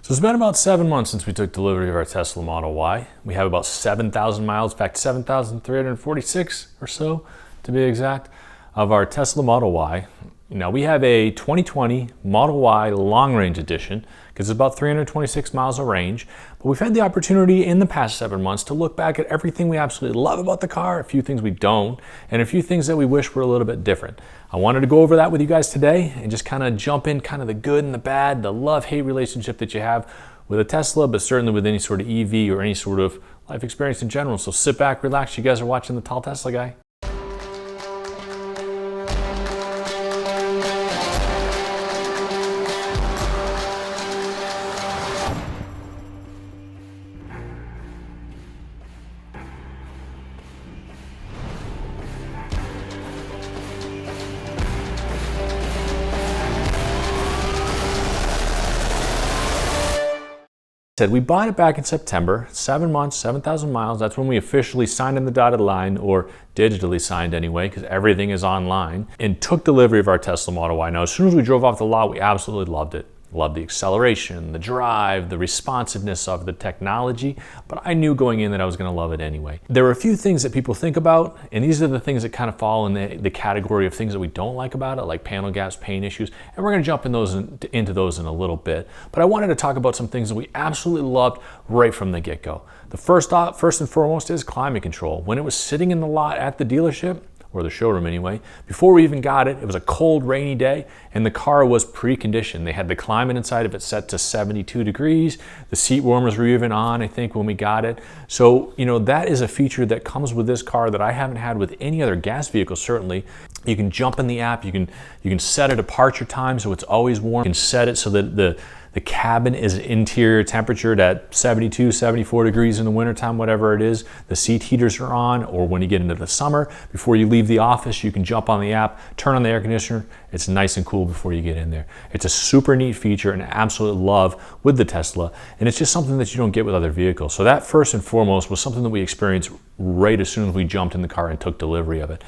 So it's been about 7 months since we took delivery of our Tesla Model Y. We have about 7,000 miles, in fact 7,346 or so to be exact, of our Tesla Model Y. Now we have a 2020 Model Y Long Range Edition because it's about 326 miles of range. But we've had the opportunity in the past 7 months to look back at everything we absolutely love about the car, a few things we don't, and a few things that we wish were a little bit different. I wanted to go over that with you guys today and just kind of jump in kind of the good and the bad, the love-hate relationship that you have with a Tesla, but certainly with any sort of EV or any sort of life experience in general. So sit back, relax. You guys are watching The Tall Tesla Guy. We bought it back in September, 7 months, 7,000 miles. That's when we officially signed in the dotted line, or digitally signed anyway, because everything is online, and took delivery of our Tesla Model Y. Now, as soon as we drove off the lot, we absolutely loved it. Loved the acceleration, the drive, the responsiveness of the technology, but I knew going in that I was going to love it anyway. There are a few things that people think about, and these are the things that kind of fall in the category of things that we don't like about it, like panel gaps, paint issues, and we're going to jump into those in a little bit. But I wanted to talk about some things that we absolutely loved right from the get-go. The first and foremost is climate control. When it was sitting in the lot at the dealership, or the showroom anyway, before we even got it, it was a cold, rainy day, and the car was pre-conditioned. They had the climate inside of it set to 72 degrees. The seat warmers were even on, I think, when we got it. So, that is a feature that comes with this car that I haven't had with any other gas vehicle, certainly. You can jump in the app, you can set a departure time so it's always warm. You can set it so that the cabin is interior temperatured at 72, 74 degrees in the wintertime, whatever it is. The seat heaters are on, or when you get into the summer, before you leave the office, you can jump on the app, turn on the air conditioner. It's nice and cool before you get in there. It's a super neat feature and absolute love with the Tesla, and it's just something that you don't get with other vehicles. So that first and foremost was something that we experienced right as soon as we jumped in the car and took delivery of it.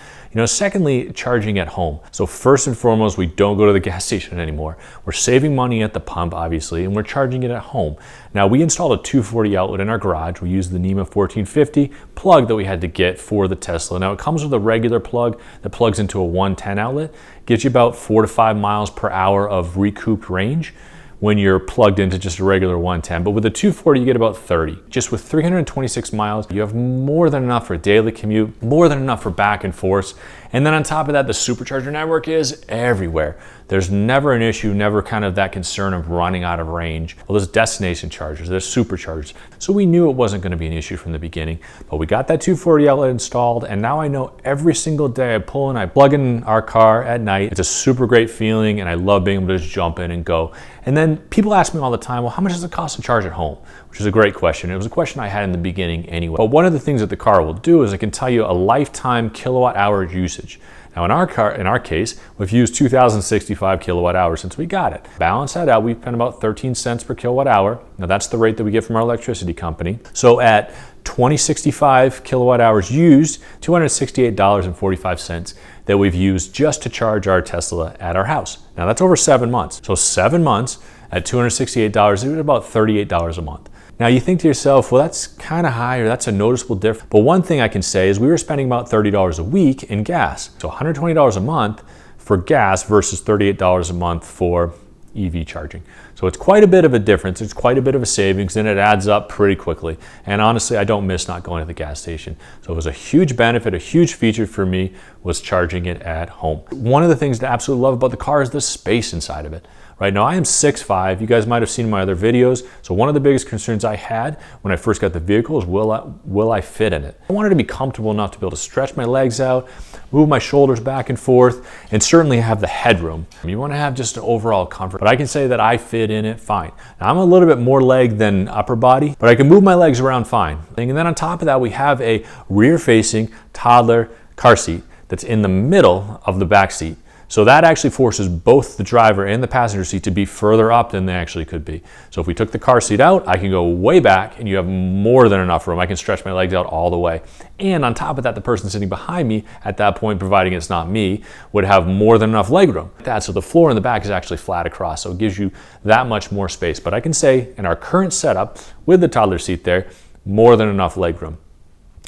Secondly, charging at home. So first and foremost, we don't go to the gas station anymore. We're saving money at the pump, obviously, and we're charging it at home. Now, we installed a 240 outlet in our garage. We used the NEMA 1450 plug that we had to get for the Tesla. Now, it comes with a regular plug that plugs into a 110 outlet. Gives you about 4 to 5 miles per hour of recouped range when you're plugged into just a regular 110. But with a 240, you get about 30. Just with 326 miles, you have more than enough for a daily commute, more than enough for back and forth. And then on top of that, the supercharger network is everywhere. There's never an issue, never kind of that concern of running out of range. Well, there's destination chargers, there's superchargers. So we knew it wasn't going to be an issue from the beginning, but we got that 240 outlet installed, and now I know every single day I pull in, I plug in our car at night. It's a super great feeling, and I love being able to just jump in and go. And then people ask me all the time, well, how much does it cost to charge at home? Which is a great question. It was a question I had in the beginning anyway. But one of the things that the car will do is it can tell you a lifetime kilowatt hour usage. Now in our case, we've used 2,065 kilowatt hours since we got it. Balance that out, we've spent about 13 cents per kilowatt hour. Now that's the rate that we get from our electricity company. So at 2065 kilowatt hours used, $268.45 that we've used just to charge our Tesla at our house. Now that's over 7 months. So 7 months at $268 is about $38 a month. Now you think to yourself, well, that's kind of high, or that's a noticeable difference. But one thing I can say is we were spending about $30 a week in gas. So $120 a month for gas versus $38 a month for EV charging. So it's quite a bit of a difference. It's quite a bit of a savings, and it adds up pretty quickly. And honestly, I don't miss not going to the gas station. So it was a huge benefit, a huge feature for me was charging it at home. One of the things to absolutely love about the car is the space inside of it. Right now, I am 6'5". You guys might have seen my other videos. So one of the biggest concerns I had when I first got the vehicle is will I fit in it? I wanted to be comfortable enough to be able to stretch my legs out, move my shoulders back and forth, and certainly have the headroom. You want to have just an overall comfort, but I can say that I fit in it fine. Now, I'm a little bit more leg than upper body, but I can move my legs around fine. And then on top of that, we have a rear-facing toddler car seat that's in the middle of the back seat. So that actually forces both the driver and the passenger seat to be further up than they actually could be. So if we took the car seat out, I can go way back and you have more than enough room. I can stretch my legs out all the way. And on top of that, the person sitting behind me at that point, providing it's not me, would have more than enough leg room. So the floor in the back is actually flat across, so it gives you that much more space. But I can say in our current setup with the toddler seat there, more than enough leg room.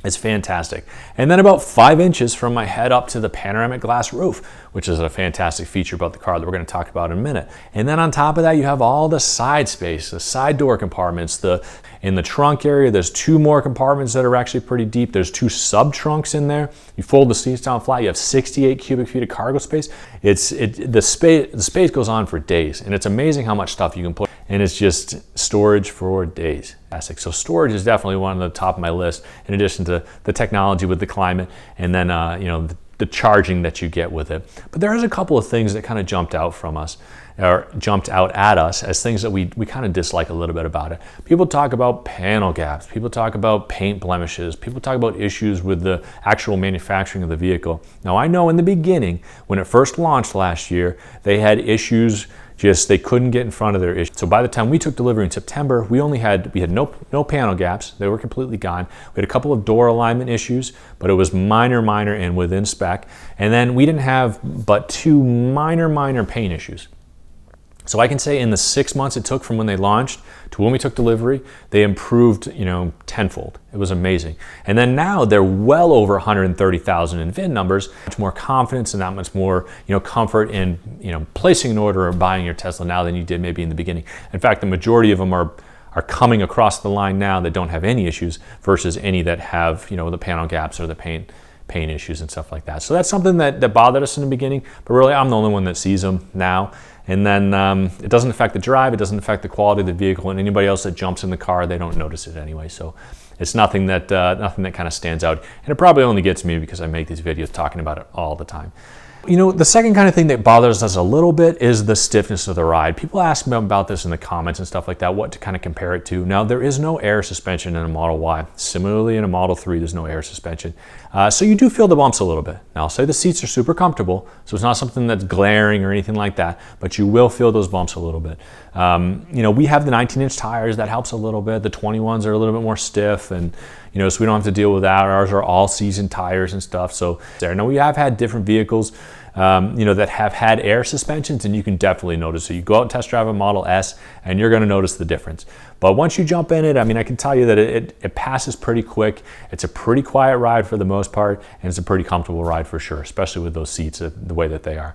It's fantastic. And then about 5 inches from my head up to the panoramic glass roof, which is a fantastic feature about the car that we're going to talk about in a minute. And then on top of that, you have all the side space, the side door compartments. In the trunk area, there's 2 more compartments that are actually pretty deep. There's 2 sub-trunks in there. You fold the seats down flat, you have 68 cubic feet of cargo space. The space goes on for days, and it's amazing how much stuff you can put. And it's just storage for days. Fantastic. So storage is definitely one of the top of my list, in addition to the technology with the climate, and then the charging that you get with it. But there is a couple of things that kind of jumped out at us as things that we kind of dislike a little bit about it. People talk about panel gaps, people talk about paint blemishes, people talk about issues with the actual manufacturing of the vehicle. Now I know in the beginning, when it first launched last year, they had issues. They couldn't get in front of their issues. So by the time we took delivery in September, we had no panel gaps. They were completely gone. We had a couple of door alignment issues, but it was minor and within spec. And then we didn't have but 2 minor paint issues. So I can say in the 6 months it took from when they launched to when we took delivery, they improved, tenfold. It was amazing. And then now they're well over 130,000 in VIN numbers, much more confidence and that much more, comfort in, placing an order or buying your Tesla now than you did maybe in the beginning. In fact, the majority of them are coming across the line now that don't have any issues versus any that have, the panel gaps or the paint issues and stuff like that. So that's something that bothered us in the beginning, but really I'm the only one that sees them now. And then it doesn't affect the drive, it doesn't affect the quality of the vehicle, and anybody else that jumps in the car, they don't notice it anyway. So it's nothing that kind of stands out. And it probably only gets me because I make these videos talking about it all the time. The second kind of thing that bothers us a little bit is the stiffness of the ride. People ask me about this in the comments and stuff like that, what to kind of compare it to. Now, there is no air suspension in a Model Y. Similarly, in a Model 3, there's no air suspension. So you do feel the bumps a little bit. Now, I'll say the seats are super comfortable, so it's not something that's glaring or anything like that, but you will feel those bumps a little bit. We have the 19-inch tires, that helps a little bit. The 21s are a little bit more stiff, and so we don't have to deal with that. Ours are all-season tires and stuff. So now we have had different vehicles, that have had air suspensions, and you can definitely notice. So you go out and test drive a Model S, and you're going to notice the difference. But once you jump in it, I can tell you that it passes pretty quick. It's a pretty quiet ride for the most part, and it's a pretty comfortable ride for sure, especially with those seats the way that they are.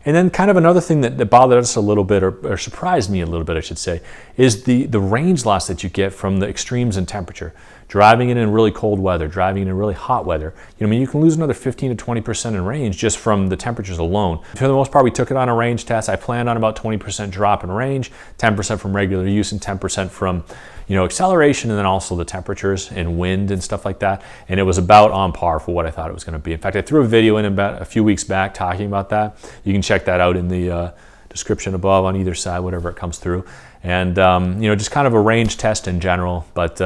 And then kind of another thing that bothered us a little bit, or surprised me a little bit, I should say, is the range loss that you get from the extremes in temperature. Driving it in really cold weather, driving it in really hot weather, you can lose another 15 to 20% in range just from the temperatures alone. For the most part, we took it on a range test. I planned on about 20% drop in range, 10% from regular use, and 10% from acceleration, and then also the temperatures and wind and stuff like that. And it was about on par for what I thought it was going to be. In fact, I threw a video in about a few weeks back talking about that. You can check that out in the description above on either side, whatever it comes through. And just kind of a range test in general, but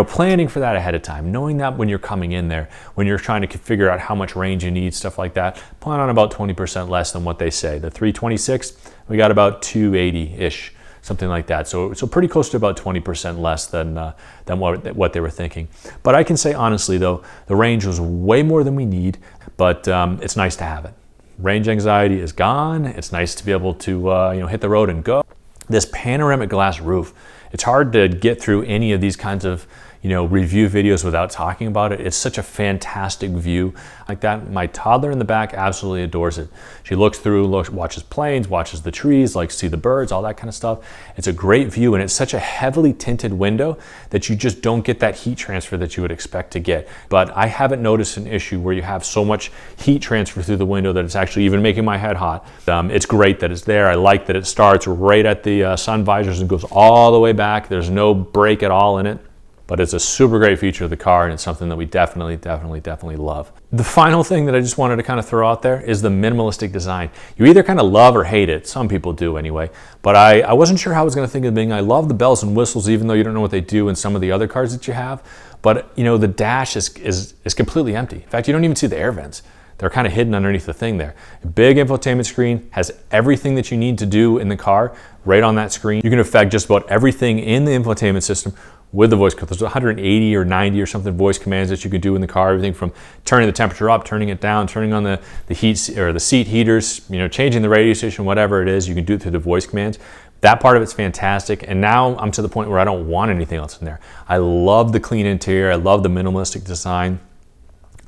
planning for that ahead of time, knowing that when you're coming in there, when you're trying to figure out how much range you need, stuff like that, plan on about 20% less than what they say. The 326, we got about 280-ish, something like that. So pretty close to about 20% less than what they were thinking. But I can say honestly though, the range was way more than we need, but it's nice to have it. Range anxiety is gone. It's nice to be able to hit the road and go. This panoramic glass roof, it's hard to get through any of these kinds of review videos without talking about it. It's such a fantastic view like that. My toddler in the back absolutely adores it. She looks through, watches planes, watches the trees, likes to see the birds, all that kind of stuff. It's a great view, and it's such a heavily tinted window that you just don't get that heat transfer that you would expect to get. But I haven't noticed an issue where you have so much heat transfer through the window that it's actually even making my head hot. It's great that it's there. I like that it starts right at the sun visors and goes all the way back. There's no break at all in it. But it's a super great feature of the car, and it's something that we definitely love. The final thing that I just wanted to kind of throw out there is the minimalistic design. You either kind of love or hate it. Some people do anyway. But I wasn't sure how I was going to think of the thing. I love the bells and whistles, even though you don't know what they do in some of the other cars that you have. But the dash is completely empty. In fact, you don't even see the air vents. They're kind of hidden underneath the thing there. Big infotainment screen, has everything that you need to do in the car right on that screen. You can affect just about everything in the infotainment system with the voice. There's 180 or 90 or something voice commands that you can do in the car. Everything from turning the temperature up, turning it down, turning on the heat or the seat heaters, you know, changing the radio station, whatever it is, you can do it through the voice commands. That part of it's fantastic. And now I'm to the point where I don't want anything else in there. I love the clean interior. I love the minimalistic design.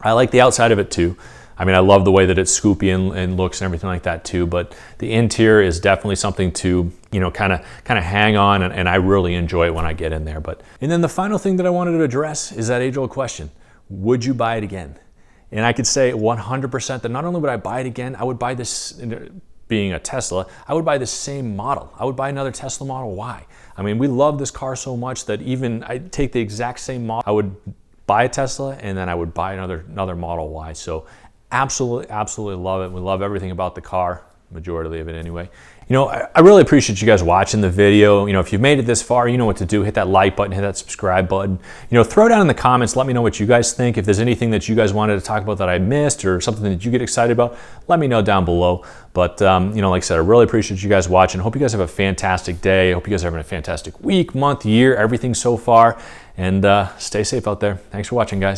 I like the outside of it too. I mean, I love the way that it's scoopy and looks and everything like that too, but the interior is definitely something to, you know, kind of hang on, and I really enjoy it when I get in there. And then the final thing that I wanted to address is that age-old question: would you buy it again? And I could say 100% that not only would I buy it again, I would buy this, being a Tesla, I would buy the same model. I would buy another Tesla Model Y. I mean, we love this car so much that even I'd take the exact same model, I would buy a Tesla and then I would buy another Model Y. So absolutely love it. We love everything about the car, majority of it anyway. You know, I really appreciate you guys watching the video. You know, if you've made it this far, you know what to do. Hit that like button, hit that subscribe button. You know, throw down in the comments, let me know what you guys think. If there's anything that you guys wanted to talk about that I missed or something that you get excited about, let me know down below. But, you know, like I said, I really appreciate you guys watching. I hope you guys have a fantastic day. I hope you guys are having a fantastic week, month, year, everything so far. And stay safe out there. Thanks for watching, guys.